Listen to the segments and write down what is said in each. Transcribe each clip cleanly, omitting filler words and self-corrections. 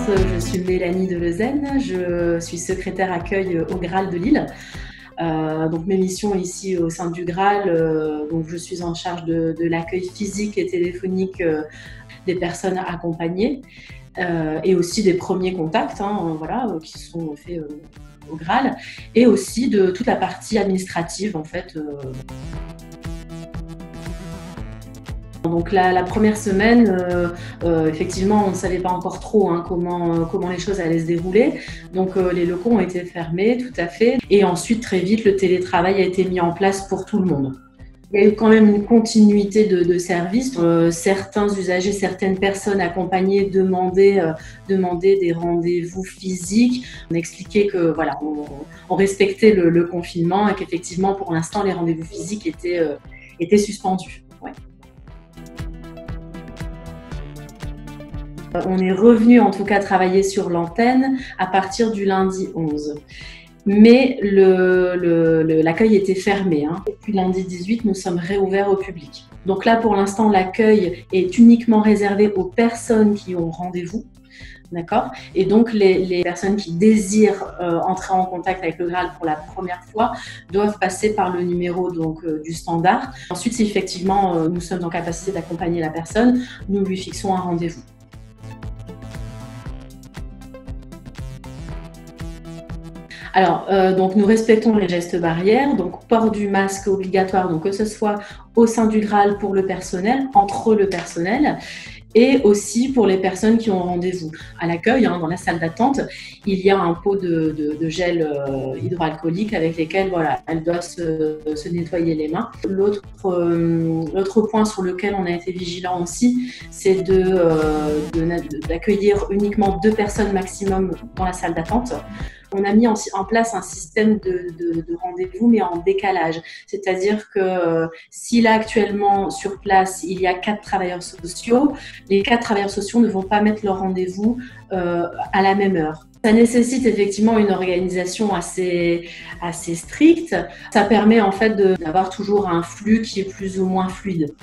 je suis Mélanie Delezen, je suis secrétaire accueil au Graal de Lille. Donc mes missions ici au sein du Graal, donc je suis en charge de l'accueil physique et téléphonique des personnes accompagnées et aussi des premiers contacts qui sont faits au Graal, et aussi de toute la partie administrative en fait. Donc la première semaine, effectivement, on ne savait pas encore trop comment les choses allaient se dérouler. Donc les locaux ont été fermés, tout à fait. Et ensuite, très vite, le télétravail a été mis en place pour tout le monde. Il y a eu quand même une continuité de service. Certains usagers, certaines personnes accompagnées demandaient des rendez-vous physiques. On expliquait que voilà, on respectait le confinement et qu'effectivement, pour l'instant, les rendez-vous physiques étaient suspendus. Ouais. On est revenu en tout cas travailler sur l'antenne à partir du lundi 11. Mais l'accueil était fermé. Depuis lundi 18, nous sommes réouverts au public. Donc là, pour l'instant, l'accueil est uniquement réservé aux personnes qui ont rendez-vous. D'accord ? Et donc, les personnes qui désirent entrer en contact avec le Graal pour la première fois doivent passer par le numéro du standard. Ensuite, si effectivement nous sommes en capacité d'accompagner la personne, nous lui fixons un rendez-vous. Alors, donc nous respectons les gestes barrières, donc port du masque obligatoire, donc que ce soit au sein du Graal pour le personnel, entre le personnel, et aussi pour les personnes qui ont rendez-vous. À l'accueil, dans la salle d'attente, il y a un pot de gel hydroalcoolique avec lesquels elles doivent se nettoyer les mains. L'autre point sur lequel on a été vigilant aussi, c'est d'accueillir uniquement 2 personnes maximum dans la salle d'attente. On a mis en place un système de rendez-vous, mais en décalage. C'est-à-dire que si là, actuellement, sur place, il y a 4 travailleurs sociaux, les 4 travailleurs sociaux ne vont pas mettre leur rendez-vous à la même heure. Ça nécessite effectivement une organisation assez stricte. Ça permet en fait d'avoir toujours un flux qui est plus ou moins fluide.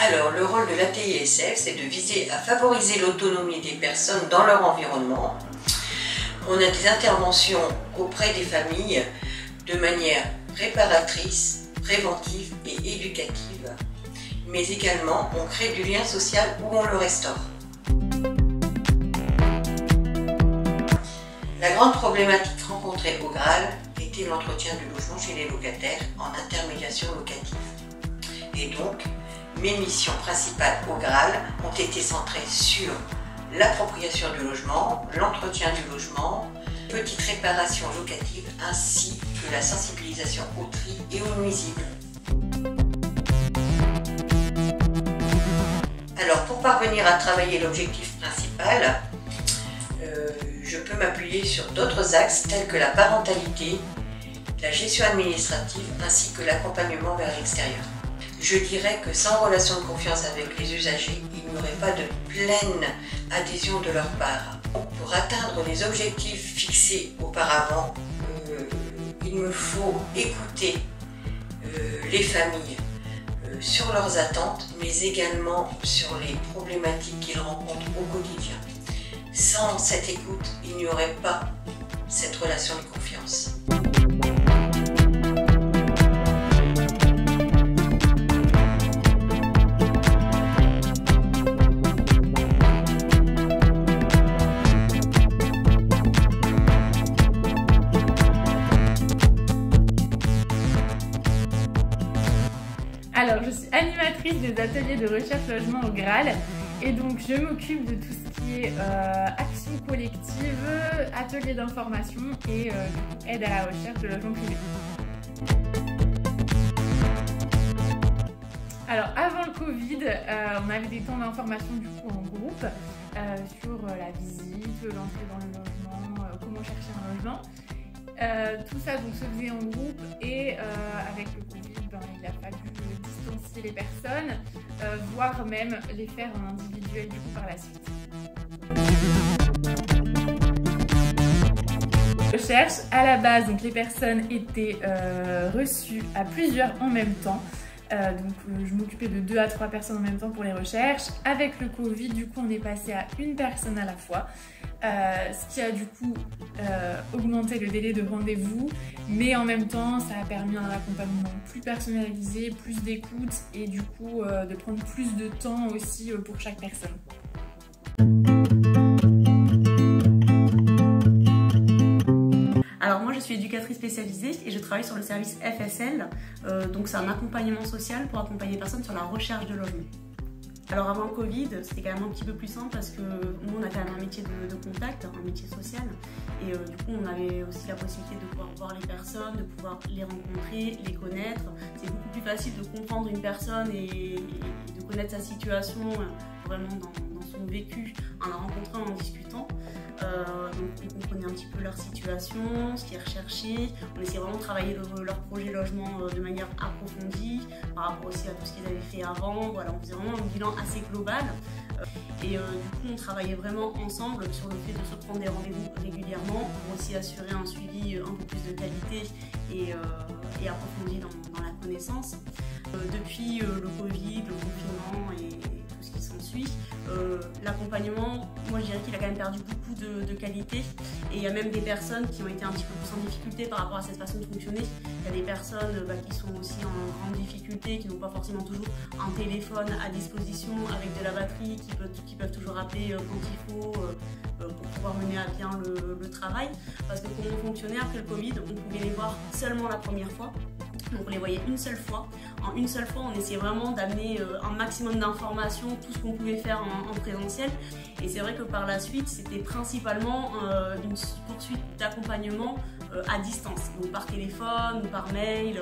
Alors, le rôle de l'ATISF, c'est de viser à favoriser l'autonomie des personnes dans leur environnement. On a des interventions auprès des familles de manière réparatrice, préventive et éducative. Mais également, on crée du lien social ou on le restaure. La grande problématique rencontrée au Graal était l'entretien du logement chez les locataires en intermédiation locative. Et donc, mes missions principales au Graal ont été centrées sur l'appropriation du logement, l'entretien du logement, petites réparations locatives ainsi que la sensibilisation au tri et aux nuisibles. Alors pour parvenir à travailler l'objectif principal, je peux m'appuyer sur d'autres axes tels que la parentalité, la gestion administrative ainsi que l'accompagnement vers l'extérieur. Je dirais que sans relation de confiance avec les usagers, il n'y aurait pas de pleine adhésion de leur part. Pour atteindre les objectifs fixés auparavant, il me faut écouter les familles sur leurs attentes, mais également sur les problématiques qu'ils rencontrent au quotidien. Sans cette écoute, il n'y aurait pas cette relation de confiance. Alors, je suis animatrice des ateliers de recherche logement au Graal et donc je m'occupe de tout ce qui est action collective, ateliers d'information et du coup, aide à la recherche de logement privé. Alors, avant le Covid, on avait des temps d'information du coup en groupe sur la visite, l'entrée dans le logement, comment chercher un logement. Tout ça donc se faisait en groupe et avec le Covid, il a fallu distancier les personnes, voire même les faire en individuel du coup par la suite. Recherche, à la base, donc les personnes étaient reçues à plusieurs en même temps. Je m'occupais de 2 à 3 personnes en même temps pour les recherches. Avec le Covid, du coup, on est passé à une personne à la fois, ce qui a du coup augmenté le délai de rendez-vous, mais en même temps, ça a permis un accompagnement plus personnalisé, plus d'écoute et du coup de prendre plus de temps aussi pour chaque personne. Alors moi je suis éducatrice spécialisée et je travaille sur le service FSL, donc c'est un accompagnement social pour accompagner les personnes sur la recherche de logement. Alors avant le Covid, c'était quand même un petit peu plus simple parce que nous on a quand même un métier de contact, un métier social et du coup on avait aussi la possibilité de pouvoir voir les personnes, de pouvoir les rencontrer, les connaître. C'est beaucoup plus facile de comprendre une personne et de connaître sa situation vraiment dans son vécu en la rencontrant, en discutant. Donc on comprenait un petit peu leur situation, ce qui est recherché. On essayait vraiment de travailler leur projet logement de manière approfondie par rapport aussi à tout ce qu'ils avaient fait avant. Voilà, on faisait vraiment un bilan assez global. Et du coup on travaillait vraiment ensemble sur le fait de se prendre des rendez-vous régulièrement pour aussi assurer un suivi un peu plus de qualité et approfondi dans la connaissance. Depuis le Covid, le confinement et tout ce qui s'ensuit, l'accompagnement, moi je dirais qu'il a quand même perdu beaucoup de qualité et il y a même des personnes qui ont été un petit peu plus en difficulté par rapport à cette façon de fonctionner. Il y a des personnes qui sont aussi en grande difficulté, qui n'ont pas forcément toujours un téléphone à disposition avec de la batterie, qui peuvent toujours appeler quand il faut pour pouvoir mener à bien le travail. Parce que comment on fonctionnait après le Covid, on pouvait les voir seulement la première fois. Donc on les voyait une seule fois. En une seule fois, on essayait vraiment d'amener un maximum d'informations, tout ce qu'on pouvait faire en présentiel. Et c'est vrai que par la suite, c'était principalement une poursuite d'accompagnement à distance, donc par téléphone ou par mail.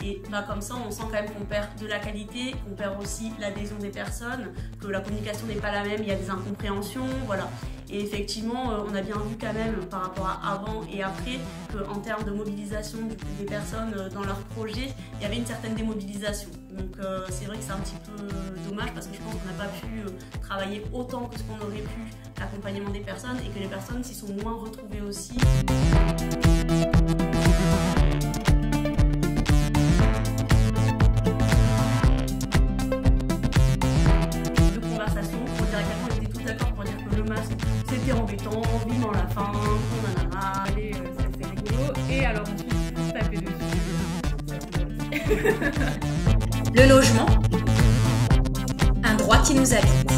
Et comme ça, on sent quand même qu'on perd de la qualité, qu'on perd aussi l'adhésion des personnes, que la communication n'est pas la même, il y a des incompréhensions, voilà. Et effectivement, on a bien vu quand même par rapport à avant et après qu'en termes de mobilisation des personnes dans leur projet, il y avait une certaine démobilisation. Donc c'est vrai que c'est un petit peu dommage parce que je pense qu'on n'a pas pu travailler autant que ce qu'on aurait pu l'accompagnement des personnes et que les personnes s'y sont moins retrouvées aussi. C'était embêtant, vivement la fin, on en a marre, c'est rigolo. Et alors ensuite, il faut taper dessus. Le logement, un droit qui nous habite.